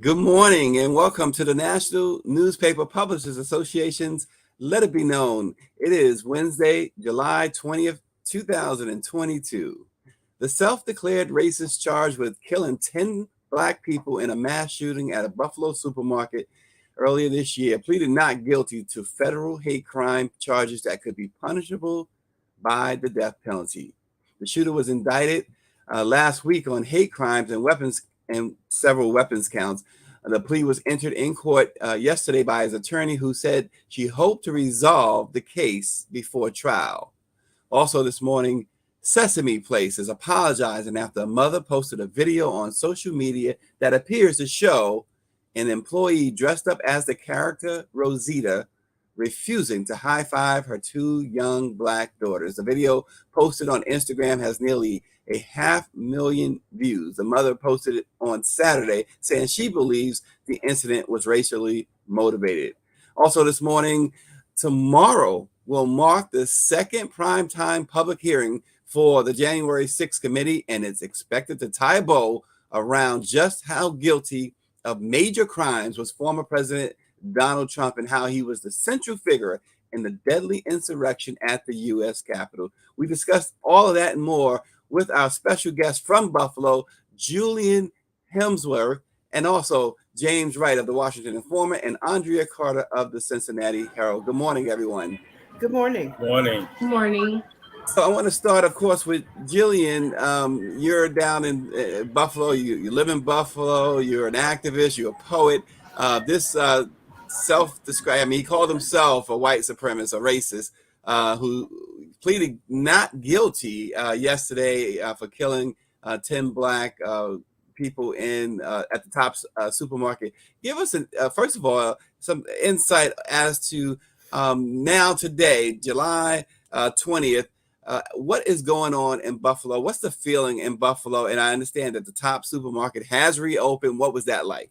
Good morning and welcome to the National Newspaper Publishers Association's Let It Be Known. It is Wednesday, July 20th, 2022. The self-declared racist charged with killing 10 Black people in a mass shooting at a Buffalo supermarket earlier this year pleaded not guilty to federal hate crime charges that could be punishable by the death penalty. The shooter was indicted last week on hate crimes and weapons and several weapons counts. The plea was entered in court yesterday by his attorney, who said she hoped to resolve the case before trial. Also this morning, Sesame Place is apologizing after a mother posted a video on social media that appears to show an employee dressed up as the character Rosita refusing to high-five her two young Black daughters. The video posted on Instagram has nearly 500,000 views. The mother posted it on Saturday, saying she believes the incident was racially motivated. Also this morning, tomorrow will mark the second primetime public hearing for the January 6th committee, and it's expected to tie a bow around just how guilty of major crimes was former President Donald Trump and how he was the central figure in the deadly insurrection at the U.S. Capitol. We discussed all of that and more with our special guest from Buffalo, Julian Hemsworth, and also James Wright of the Washington Informer and Andrea Carter of the Cincinnati Herald. Good morning, everyone. Good morning. Morning. Good morning. So I want to start, of course, with Jillian. You're down in Buffalo. You live in Buffalo. You're an activist. You're a poet. This self-described, I mean, he called himself a white supremacist, a racist, who pleaded not guilty yesterday for killing 10 Black people in at the Tops supermarket. Give us, first of all, some insight as to now today, July 20th, what is going on in Buffalo? What's the feeling in Buffalo? And I understand that the Tops supermarket has reopened. What was that like?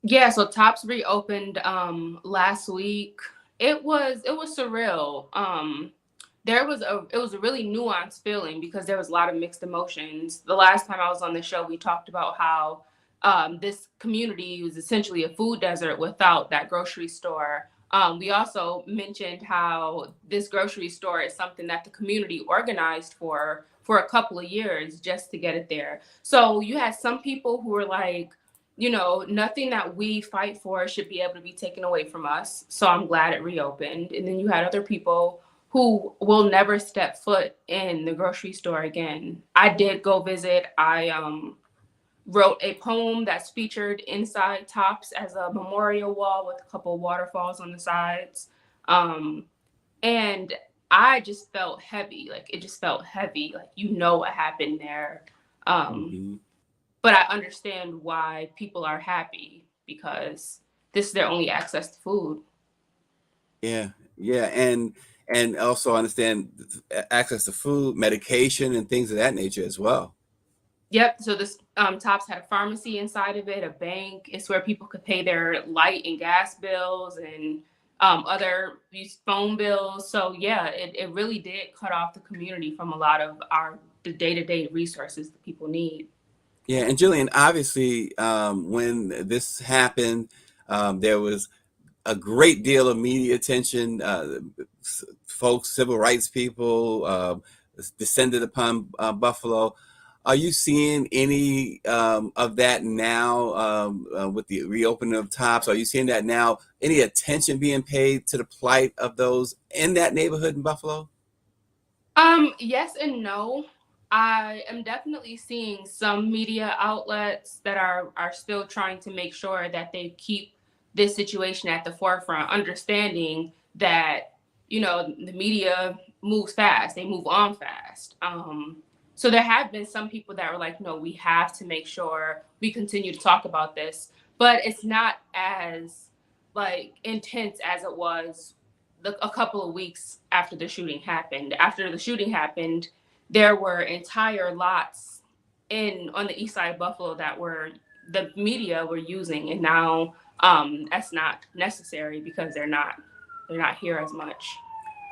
Yeah, so Tops reopened last week. It was surreal. It was a really nuanced feeling because there was a lot of mixed emotions. The last time I was on the show, we talked about how this community was essentially a food desert without that grocery store. We also mentioned how this grocery store is something that the community organized for a couple of years just to get it there. So you had some people who were like, you know, nothing that we fight for should be able to be taken away from us. So I'm glad it reopened. And then you had other people who will never step foot in the grocery store again. I did go visit. I wrote a poem that's featured inside Tops as a memorial wall with a couple waterfalls on the sides. And I just felt heavy. Like, it just felt heavy. Like, you know what happened there. But I understand why people are happy because this is their only access to food. Yeah, and also understand access to food, medication, and things of that nature as well. Yep. So this Tops had a pharmacy inside of it, a bank. It's where people could pay their light and gas bills and other phone bills. So yeah, it really did cut off the community from a lot of the day-to-day resources that people need. Yeah, and Jillian, obviously, when this happened, there was a great deal of media attention. Folks, civil rights people, descended upon Buffalo. Are you seeing any of that now with the reopening of Tops? Are you seeing that now? Any attention being paid to the plight of those in that neighborhood in Buffalo? Yes and no. I am definitely seeing some media outlets that are still trying to make sure that they keep this situation at the forefront, understanding that, you know, the media moves fast, they move on fast. So there have been some people that were like, no, we have to make sure we continue to talk about this, but it's not as like intense as it was a couple of weeks after the shooting happened. After the shooting happened, there were entire lots on the east side of Buffalo that the media were using, and now that's not necessary because they're not here as much.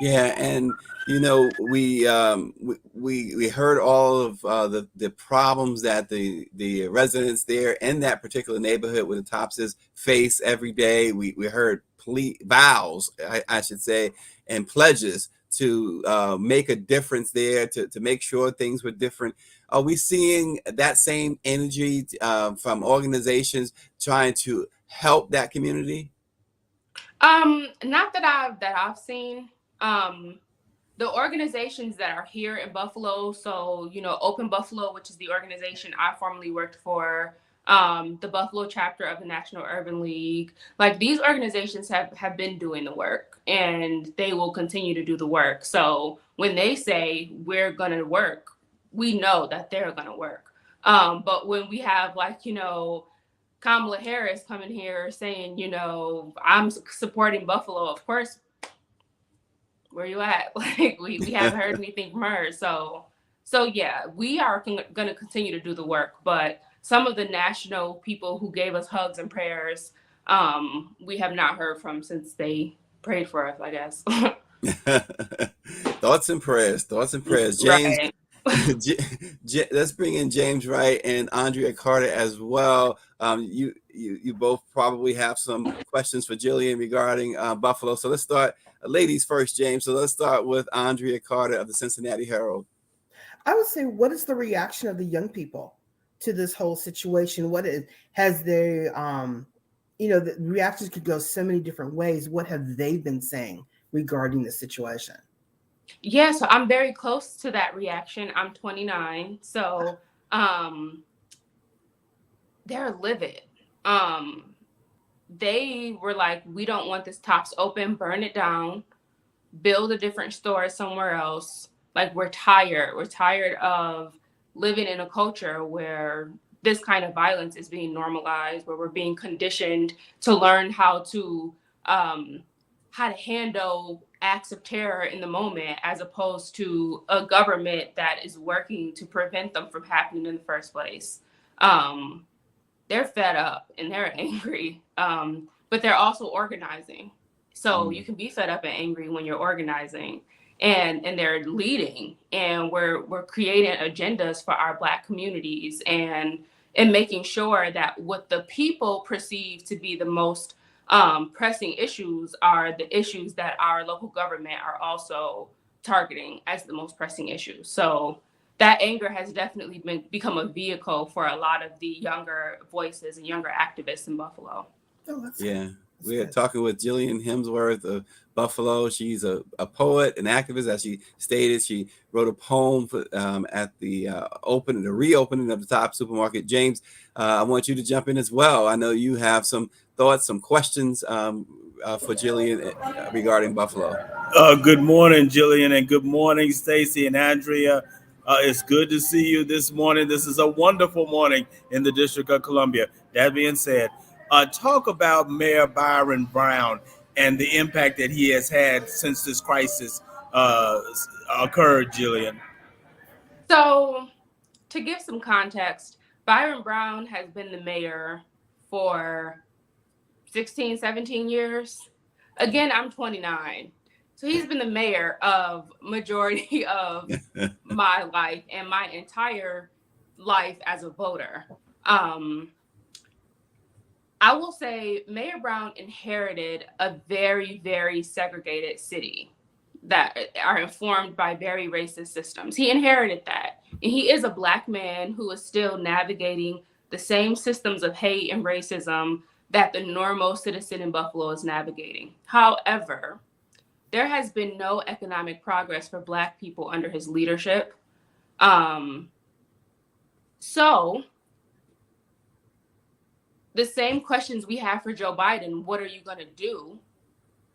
Yeah, and we heard all of the problems that the residents there in that particular neighborhood where the Thompsons face every day. We heard vows, I should say, and pledges to make a difference there, to make sure things were different. Are we seeing that same energy from organizations trying to help that community? Not that I've seen. The organizations that are here in Buffalo, so Open Buffalo, which is the organization I formerly worked for, the Buffalo chapter of the National Urban League, like these organizations have been doing the work and they will continue to do the work. So when they say we're gonna work, we know that they're gonna work. But when we have Kamala Harris coming here saying, I'm supporting Buffalo, of course, where you at? Like we haven't heard anything from her. So yeah, we are going to continue to do the work. But some of the national people who gave us hugs and prayers, we have not heard from since they prayed for us, I guess. Thoughts and prayers. James, Right. let's bring in James Wright and Andrea Carter as well. You both probably have some questions for Jillian regarding Buffalo. So let's start, ladies first, James. So let's start with Andrea Carter of the Cincinnati Herald. I would say, what is the reaction of the young people to this whole situation? Has their the reactions could go so many different ways. What have they been saying regarding the situation? Yeah, so I'm very close to that reaction. I'm 29, so they're livid. They were like, we don't want this Tops open, burn it down, build a different store somewhere else. Like, we're tired. We're tired of living in a culture where this kind of violence is being normalized, where we're being conditioned to learn how to handle acts of terror in the moment, as opposed to a government that is working to prevent them from happening in the first place. They're fed up and they're angry, but they're also organizing. So you can be fed up and angry when you're organizing, and they're leading, and we're creating agendas for our Black communities and making sure that what the people perceive to be the most pressing issues are the issues that our local government are also targeting as the most pressing issues. So that anger has definitely become a vehicle for a lot of the younger voices and younger activists in Buffalo. We are talking with Jillian Hemsworth of Buffalo. She's a poet, an activist. As she stated, she wrote a poem for, at the reopening of the Top Supermarket. James, I want you to jump in as well. I know you have some thoughts, some questions for Jillian regarding Buffalo. Good morning, Jillian, and good morning, Stacy and Andrea. It's good to see you this morning. This is a wonderful morning in the District of Columbia. That being said, talk about Mayor Byron Brown and the impact that he has had since this crisis occurred, Jillian. So, to give some context, Byron Brown has been the mayor for 16, 17 years. Again, I'm 29. So he's been the mayor of majority of my life and my entire life as a voter. I will say Mayor Brown inherited a very, very segregated city that are informed by very racist systems. He inherited that. And he is a Black man who is still navigating the same systems of hate and racism that the normal citizen in Buffalo is navigating. However, there has been no economic progress for Black people under his leadership. So the same questions we have for Joe Biden, what are you going to do,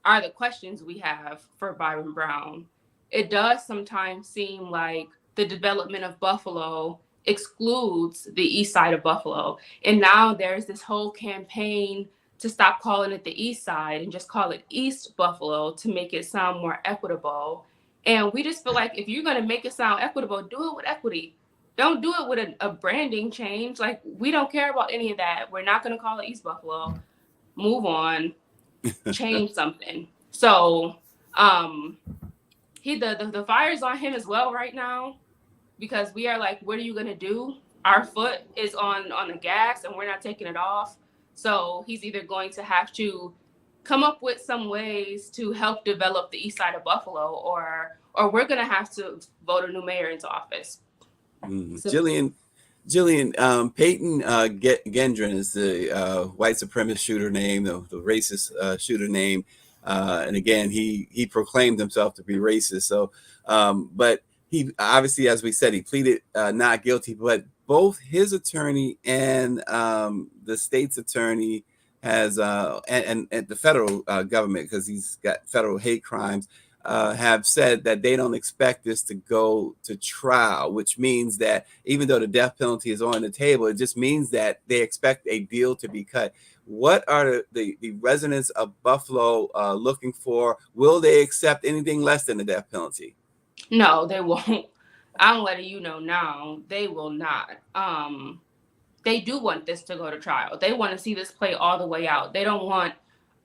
are the questions we have for Byron Brown. It does sometimes seem like the development of Buffalo excludes the east side of Buffalo. And now there's this whole campaign to stop calling it the east side and just call it East Buffalo to make it sound more equitable. And we just feel like if you're going to make it sound equitable, do it with equity. Don't do it with a branding change. Like, we don't care about any of that. We're not going to call it East Buffalo. Move on. Change something. So the fire's on him as well right now, because we are like, what are you gonna do? Our foot is on the gas and we're not taking it off. So he's either going to have to come up with some ways to help develop the east side of Buffalo, or we're gonna have to vote a new mayor into office. So, Jillian, Peyton Gendron is the white supremacist shooter name, the racist shooter name. And again, he proclaimed himself to be racist. So, but he obviously, as we said, he pleaded not guilty. But both his attorney and the state's attorney has, and the federal government, because he's got federal hate crimes, have said that they don't expect this to go to trial, which means that even though the death penalty is on the table, it just means that they expect a deal to be cut. What are the residents of Buffalo looking for? Will they accept anything less than the death penalty? No, they won't. I'm letting you know now, they will not. They do want this to go to trial. They want to see this play all the way out. They don't want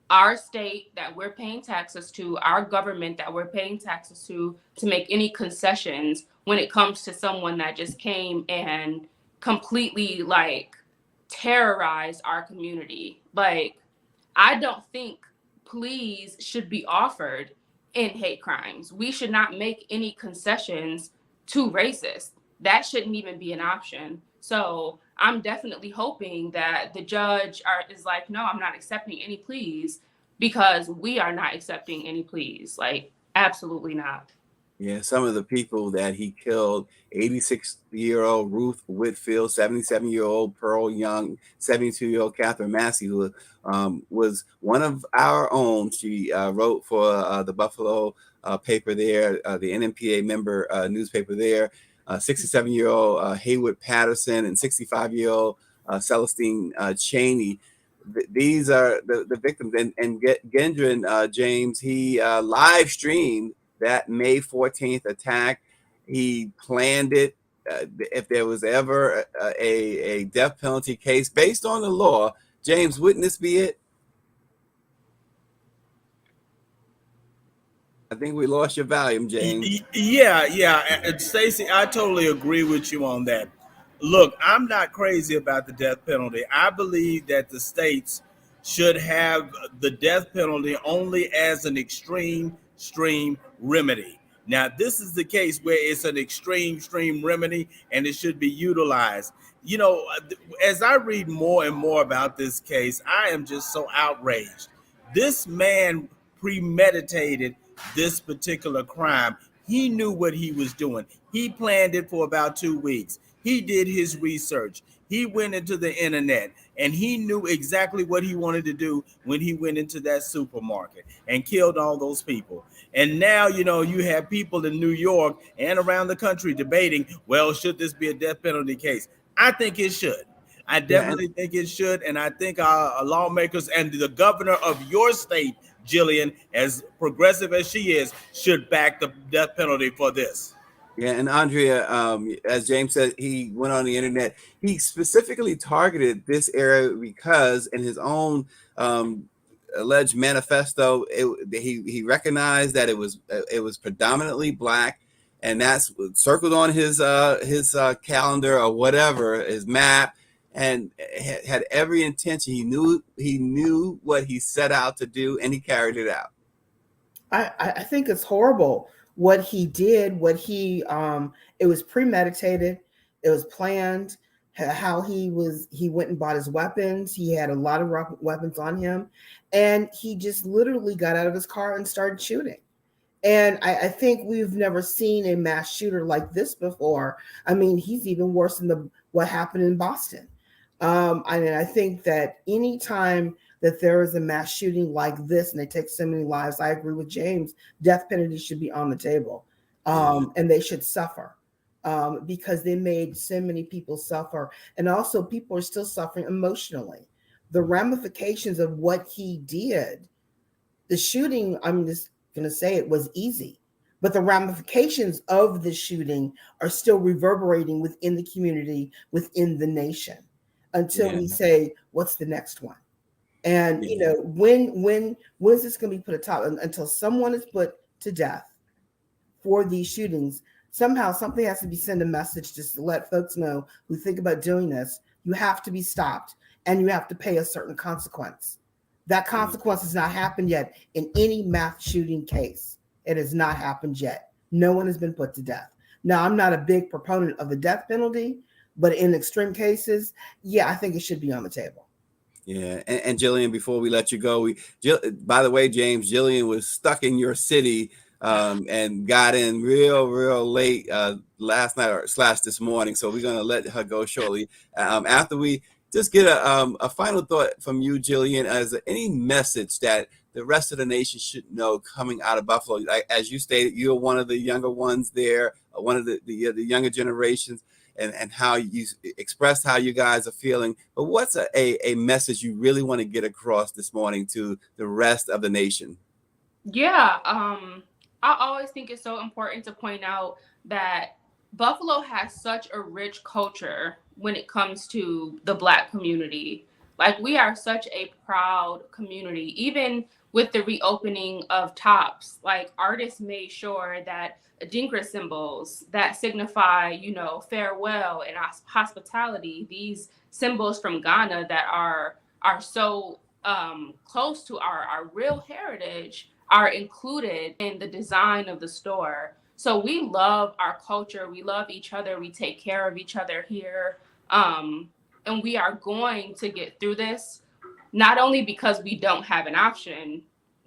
our state that we're paying taxes to, our government that we're paying taxes to make any concessions when it comes to someone that just came and completely like terrorized our community. Like, I don't think pleas should be offered in hate crimes. We should not make any concessions to racists. That shouldn't even be an option. So I'm definitely hoping that the judge is like, no, I'm not accepting any pleas, because we are not accepting any pleas. Like, absolutely not. Yeah, some of the people that he killed, 86-year-old Ruth Whitfield, 77-year-old Pearl Young, 72-year-old Catherine Massey, who was one of our own. She wrote for the Buffalo paper there, the NMPA member newspaper there. 67-year-old Haywood Patterson and 65-year-old Celestine Cheney. These are the victims. And Gendron, James, he live streamed that May 14th attack. He planned it. If there was ever a death penalty case based on the law, James, wouldn't this be it? I think we lost your volume, James. Yeah. And Stacey, I totally agree with you on that. Look, I'm not crazy about the death penalty. I believe that the states should have the death penalty only as an extreme remedy. Now, this is the case where it's an extreme remedy and it should be utilized. You know, as I read more and more about this case, I am just so outraged. This man premeditated this particular crime. He knew what he was doing. He planned it for about 2 weeks. He did his research. He went into the internet and he knew exactly what he wanted to do when he went into that supermarket and killed all those people. And now, you know, you have people in New York and around the country debating, well, should this be a death penalty case? I think it should. I definitely think it should. And I think our lawmakers and the governor of your state, Jillian, as progressive as she is, should back the death penalty for this. Yeah, and Andrea, as James said, he went on the internet. He specifically targeted this area because in his own alleged manifesto, he recognized that it was predominantly Black, and that's circled on his calendar or whatever, his map, and had every intention. He knew what he set out to do, and he carried it out. I think it's horrible what he did. It was premeditated. It was planned. How he went and bought his weapons. He had a lot of weapons on him, and he just literally got out of his car and started shooting. And I think we've never seen a mass shooter like this before. I mean, he's even worse than what happened in Boston. I think that anytime that there is a mass shooting like this and they take so many lives, I agree with James, death penalty should be on the table, and they should suffer because they made so many people suffer. And also people are still suffering emotionally. The ramifications of what he did, the shooting, I'm just going to say it was easy, but the ramifications of the shooting are still reverberating within the community, within the nation, until we say, what's the next one? And you know, when is this going to be put atop? Until someone is put to death for these shootings, somehow something has to be sent a message just to let folks know who think about doing this, you have to be stopped and you have to pay a certain consequence. That consequence has not happened yet in any mass shooting case. It has not happened yet. No one has been put to death. Now, I'm not a big proponent of the death penalty, but in extreme cases, yeah, I think it should be on the table. Yeah, and Jillian, before we let you go, by the way, James, Jillian was stuck in your city and got in real late last night or / this morning. So we're gonna let her go shortly. After we just get a final thought from you, Jillian, as any message that the rest of the nation should know coming out of Buffalo. As you stated, you're one of the younger ones there, one of the younger generations. And how you expressed how you guys are feeling. But what's a message you really want to get across this morning to the rest of the nation? Yeah, I always think it's so important to point out that Buffalo has such a rich culture when it comes to the Black community. Like, we are such a proud community. Even with the reopening of Tops, like, artists made sure that Adinkra symbols that signify, farewell and hospitality, these symbols from Ghana that are so close to our real heritage, are included in the design of the store. So we love our culture. We love each other. We take care of each other here. And we are going to get through this, not only because we don't have an option,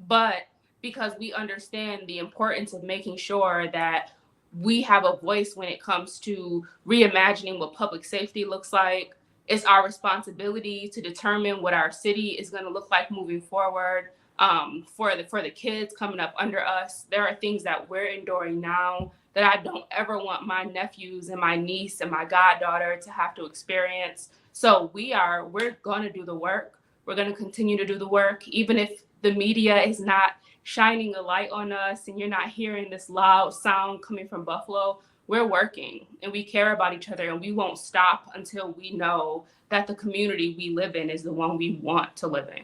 but because we understand the importance of making sure that we have a voice when it comes to reimagining what public safety looks like. It's our responsibility to determine what our city is going to look like moving forward. For the kids coming up under us, there are things that we're enduring now that I don't ever want my nephews and my niece and my goddaughter to have to experience. So we're going to do the work. We're going to continue to do the work, even if the media is not shining a light on us and you're not hearing this loud sound coming from Buffalo. We're working and we care about each other, and we won't stop until we know that the community we live in is the one we want to live in.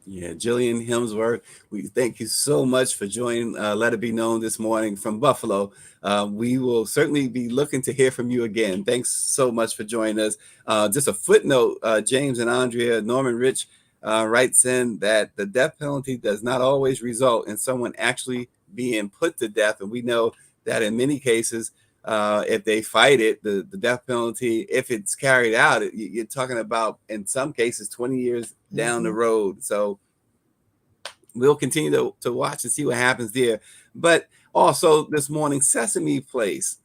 Yeah, Jillian Hemsworth, we thank you so much for joining Let It Be Known this morning from Buffalo. We will certainly be looking to hear from you again. Thanks so much for joining us. Just a footnote, James and Andrea, Norman Rich writes in that the death penalty does not always result in someone actually being put to death. And we know that in many cases, if they fight it, the death penalty, if it's carried out, you're talking about, in some cases, 20 years down the road. So we'll continue to watch and see what happens there. But also this morning, Sesame Place,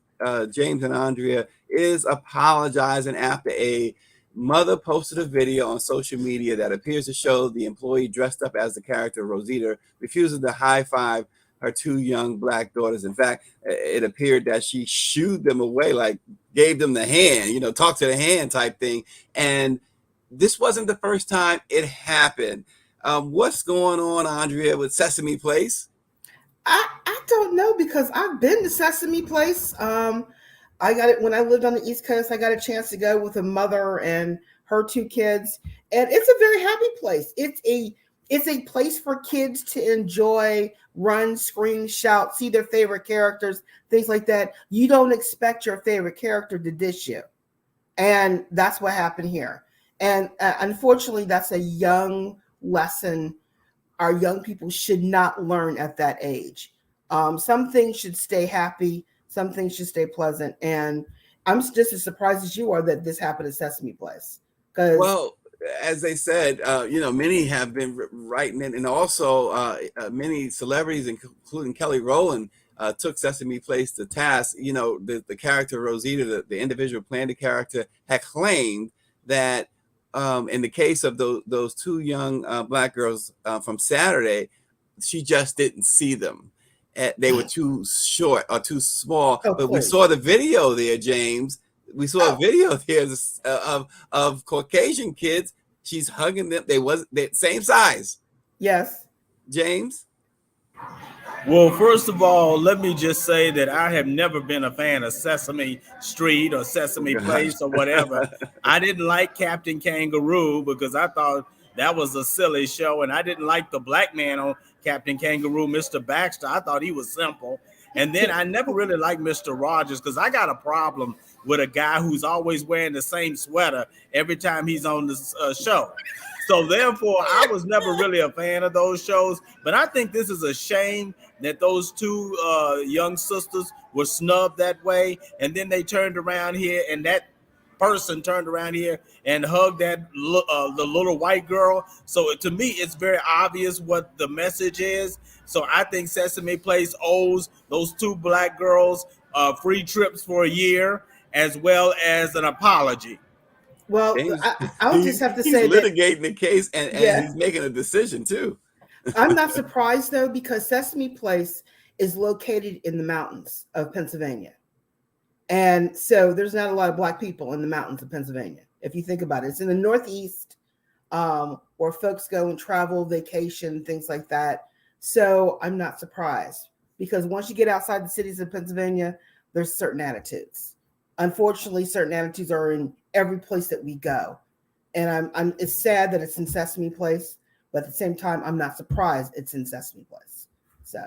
James and Andrea, is apologizing after a mother posted a video on social media that appears to show the employee dressed up as the character Rosita refusing to high five her two young Black daughters. In fact, it appeared that she shooed them away, like gave them the hand, talk to the hand type thing. And this wasn't the first time it happened. What's going on, Andrea, with Sesame Place? I don't know, because I've been to Sesame Place. I got it when I lived on the East Coast. I got a chance to go with a mother and her two kids, and it's a very happy place. It's a place for kids to enjoy, run, scream, shout, see their favorite characters, things like that. You don't expect your favorite character to dish you, and that's what happened here. And unfortunately, that's a young lesson our young people should not learn at that age. Some things should stay happy. Some things should stay pleasant. And I'm just as surprised as you are that this happened at Sesame Place. Well, as they said, many have been writing it, and also many celebrities, including Kelly Rowland, took Sesame Place to task. The character Rosita, the individual planted character, had claimed that in the case of those two young Black girls from Saturday, she just didn't see them. They were too short or too small. But we saw the video there, James. We saw a video there of Caucasian kids. She's hugging them. They same size. Yes. James? Well, first of all, let me just say that I have never been a fan of Sesame Street or Sesame Place or whatever. I didn't like Captain Kangaroo because I thought that was a silly show, and I didn't like the black man on Captain Kangaroo, Mr. Baxter. I thought he was simple. And then I never really liked Mr. Rogers because I got a problem with a guy who's always wearing the same sweater every time he's on the show. So therefore, I was never really a fan of those shows. But I think this is a shame that those two young sisters were snubbed that way. And then they turned around here and that person turned around here and hugged that the little white girl. So to me, it's very obvious what the message is. So I think Sesame Place owes those two black girls free trips for a year, as well as an apology. Well, James, I'll just have to he's say litigating the case and Yeah. he's making a decision too. I'm not surprised though, because Sesame Place is located in the mountains of Pennsylvania. And so there's not a lot of black people in the mountains of Pennsylvania. If you think about it, it's in the Northeast, where folks go and travel, vacation, things like that. So I'm not surprised, because once you get outside the cities of Pennsylvania, there's certain attitudes. Unfortunately, certain attitudes are in every place that we go. And it's sad that it's in Sesame Place, but at the same time, I'm not surprised it's in Sesame Place. So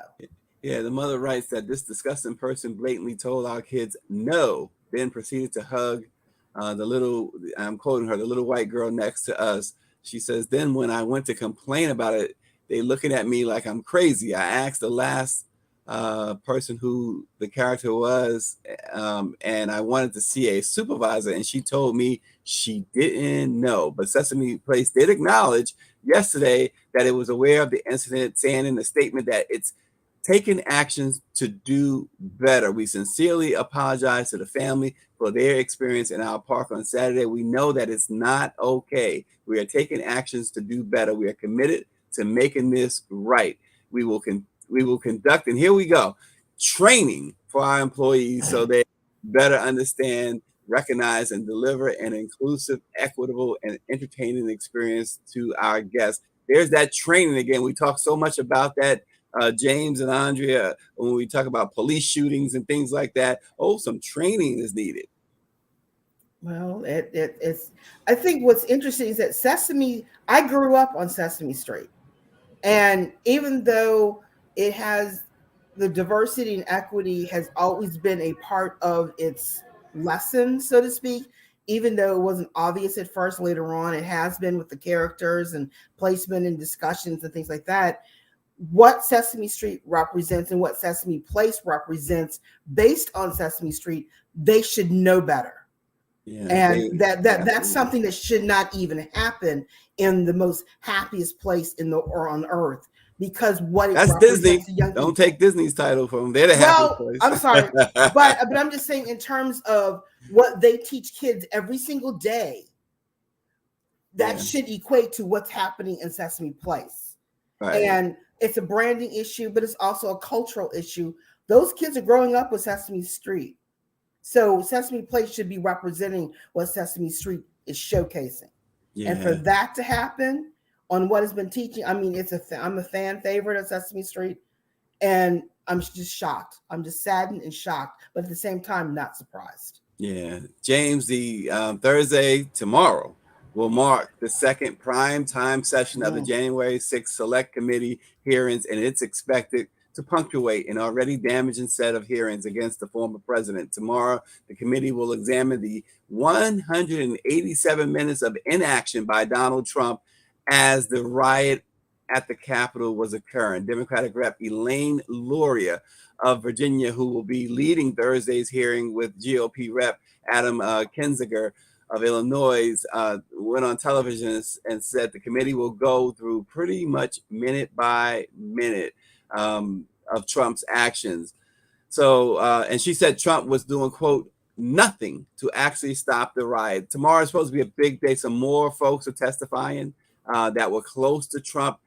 Yeah, the mother writes that this disgusting person blatantly told our kids no, then proceeded to hug the little, I'm quoting her, the little white girl next to us. She says, then when I went to complain about it, they looking at me like I'm crazy. I asked the last person who the character was, and I wanted to see a supervisor, and she told me she didn't know. But Sesame Place did acknowledge yesterday that it was aware of the incident, saying in the statement that it's taking actions to do better. We sincerely apologize to the family for their experience in our park on Saturday. We know that it's not okay. We are taking actions to do better. We are committed to making this right. We will conduct, and here we go, training for our employees so they better understand, recognize, and deliver an inclusive, equitable, and entertaining experience to our guests. There's that training again. We talk so much about that, James and Andrea, when we talk about police shootings and things like that. Oh, some training is needed. well, it's. I think what's interesting is that I grew up on Sesame Street, and even though it has the diversity and equity has always been a part of its lesson, so to speak, even though it wasn't obvious at first, later on it has been with the characters and placement and discussions and things like that. What Sesame Street represents and what Sesame Place represents based on Sesame Street, they should know better. Yeah, And that's something that should not even happen in the most happiest place on earth, because what it that's represents Disney. to young Don't people. take Disney's title from them. They're the happiest place. I'm sorry, but I'm just saying in terms of what they teach kids every single day, that should equate to what's happening in Sesame Place. Right. And it's a branding issue, but it's also a cultural issue. Those kids are growing up with Sesame Street. So Sesame Place should be representing what Sesame Street is showcasing. Yeah. And for that to happen on what has been teaching, I mean, I'm a fan favorite of Sesame Street, and I'm just shocked. I'm just saddened and shocked, but at the same time, not surprised. Yeah, James, the Thursday tomorrow will mark the second prime time session of the January 6th Select Committee hearings, and it's expected to punctuate an already damaging set of hearings against the former president. Tomorrow, the committee will examine the 187 minutes of inaction by Donald Trump as the riot at the Capitol was occurring. Democratic Rep. Elaine Luria of Virginia, who will be leading Thursday's hearing with GOP Rep. Adam Kinzinger of Illinois, went on television and said the committee will go through pretty much minute by minute of Trump's actions. So, and she said Trump was doing, quote, nothing to actually stop the riot. Tomorrow is supposed to be a big day. Some more folks are testifying that were close to Trump,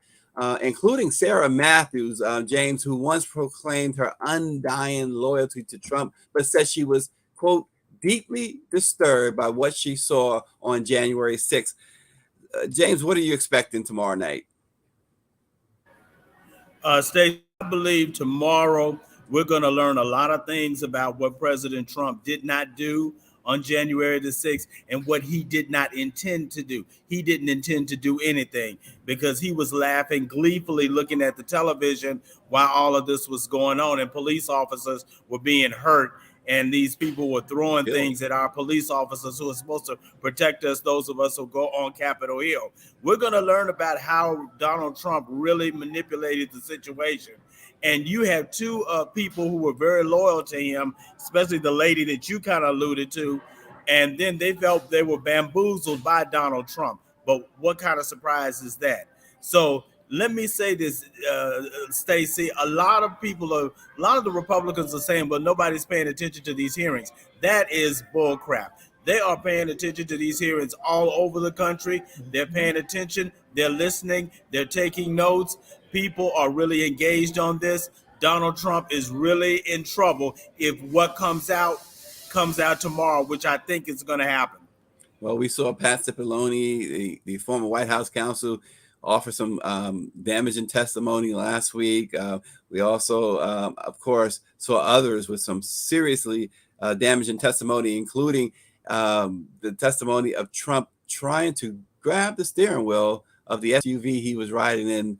including Sarah Matthews, James, who once proclaimed her undying loyalty to Trump, but said she was, quote, deeply disturbed by what she saw on January 6th. James, what are you expecting tomorrow night? Stacey, I believe tomorrow we're going to learn a lot of things about what President Trump did not do on January the 6th and what he did not intend to do. He didn't intend to do anything because he was laughing gleefully looking at the television while all of this was going on, and police officers were being hurt. And these people were throwing things at our police officers who are supposed to protect us, those of us who go on Capitol Hill. We're going to learn about how Donald Trump really manipulated the situation. And you have two people who were very loyal to him, especially the lady that you kind of alluded to. And then they felt they were bamboozled by Donald Trump. But what kind of surprise is that? So let me say this, Stacey, a lot of the Republicans are saying, but nobody's paying attention to these hearings. That is bull crap. They are paying attention to these hearings all over the country. They're paying attention. They're listening. They're taking notes. People are really engaged on this. Donald Trump is really in trouble if what comes out tomorrow, which I think is going to happen. Well, we saw Pat Cipollone, the former White House counsel, offer some damaging testimony last week. We also, of course, saw others with some seriously damaging testimony, including the testimony of Trump trying to grab the steering wheel of the SUV he was riding in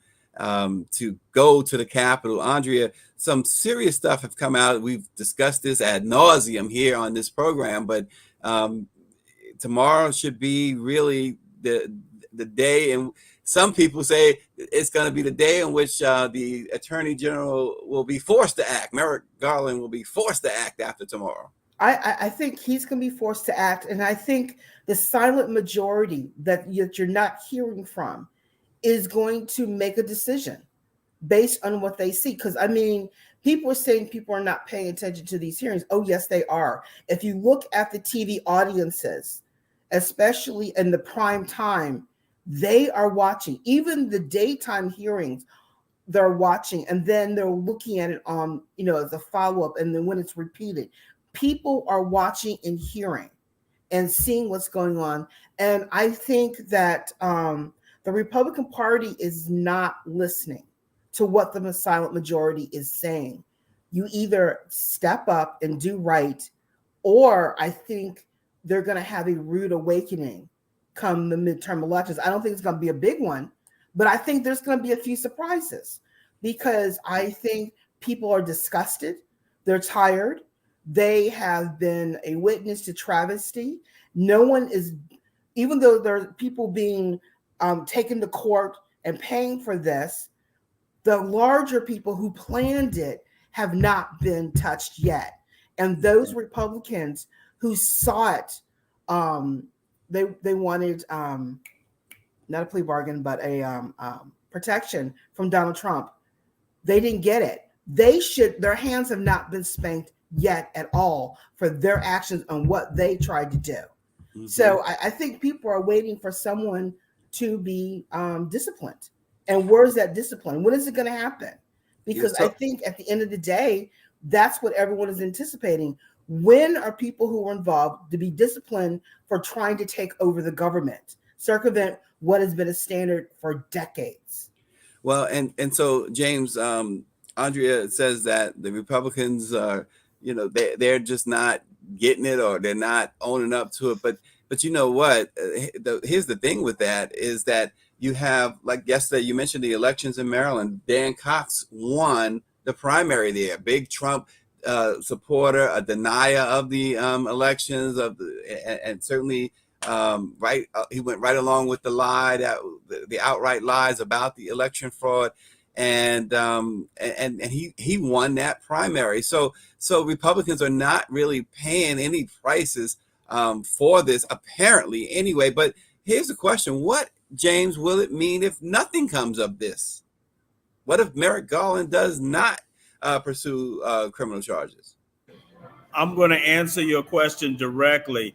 to go to the Capitol. Andrea, some serious stuff have come out. We've discussed this ad nauseum here on this program, but tomorrow should be really the day, and some people say it's going to be the day in which the Attorney General will be forced to act. Merrick Garland will be forced to act after tomorrow. I think he's going to be forced to act, and I think the silent majority that you're not hearing from is going to make a decision based on what they see. Because, I mean, people are saying people are not paying attention to these hearings. Oh, yes, they are. If you look at the TV audiences, especially in the prime time, they are watching. Even the daytime hearings, they're watching, and then they're looking at it on, as a follow-up, and then when it's repeated. People are watching and hearing and seeing what's going on. And I think that the Republican Party is not listening to what the silent majority is saying. You either step up and do right, or I think they're going to have a rude awakening come the midterm elections. I don't think it's going to be a big one, but I think there's going to be a few surprises because I think people are disgusted. They're tired. They have been a witness to travesty. No one is, even though there are people being taken to court and paying for this, the larger people who planned it have not been touched yet. And those Republicans who saw it, they wanted not a plea bargain, but a protection from Donald Trump. They didn't get it. Their hands have not been spanked yet at all for their actions on what they tried to do. Mm-hmm. So I think people are waiting for someone to be disciplined. And where's that discipline? When is it going to happen? Because I think at the end of the day, that's what everyone is anticipating. When are people who are involved to be disciplined for trying to take over the government, circumvent what has been a standard for decades? Well, and so, James, Andrea says that the Republicans are, they're just not getting it, or they're not owning up to it. But you know what? Here's the thing with that is that you have, like yesterday, you mentioned the elections in Maryland. Dan Cox won the primary there. Big Trump supporter, a denier of the elections, and certainly he went right along with the lie, the outright lies about the election fraud. And he won that primary. So Republicans are not really paying any prices for this, apparently, anyway. But here's the question: what, James, will it mean if nothing comes of this? What if Merrick Garland does not pursue criminal charges? I'm going to answer your question directly.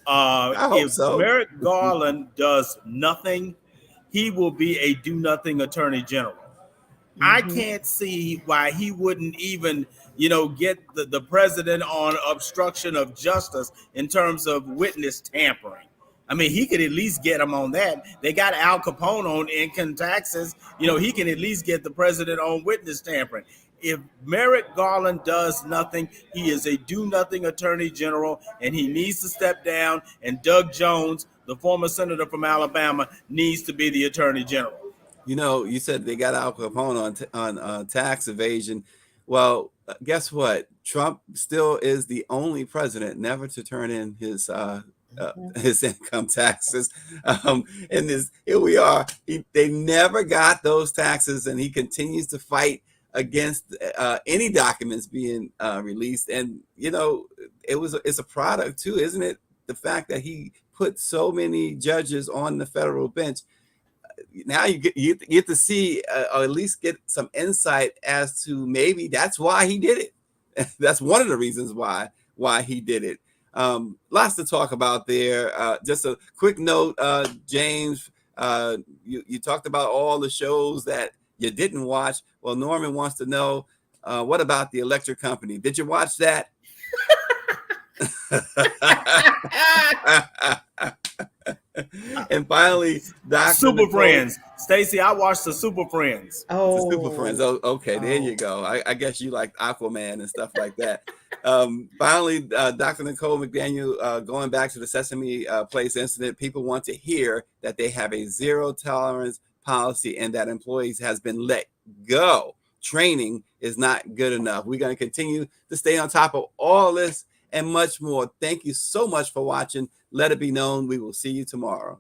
If Merrick Garland does nothing, he will be a do-nothing attorney general. Mm-hmm. I can't see why he wouldn't even, get the president on obstruction of justice in terms of witness tampering. I mean, he could at least get him on that. They got Al Capone on income taxes. He can at least get the president on witness tampering. If Merrick Garland does nothing, he is a do-nothing attorney general, and he needs to step down. And Doug Jones, the former senator from Alabama, needs to be the attorney general. You know, you said they got Al Capone on tax evasion. Well, guess what? Trump still is the only president never to turn in his income taxes. And here we are. They never got those taxes, and he continues to fight against any documents being released. And you know, it's a product too, isn't it? The fact that he put so many judges on the federal bench. Now you get to see or at least get some insight as to maybe that's why he did it. That's one of the reasons why he did it. Lots to talk about there. Just a quick note, James, you talked about all the shows that you didn't watch. Well, Norman wants to know, what about the Electric Company? Did you watch that? And finally, Dr. Super Nicole. Friends. Stacey, I watched the Super Friends. Oh, The Super Friends. Oh, okay, there you go. I guess you like Aquaman and stuff like that. Finally, Dr. Nicole McDaniel, going back to the Sesame Place incident, people want to hear that they have a zero tolerance policy and that employees has been let go. Training is not good enough. We're going to continue to stay on top of all this and much more. Thank you so much for watching. Let it be known. We will see you tomorrow.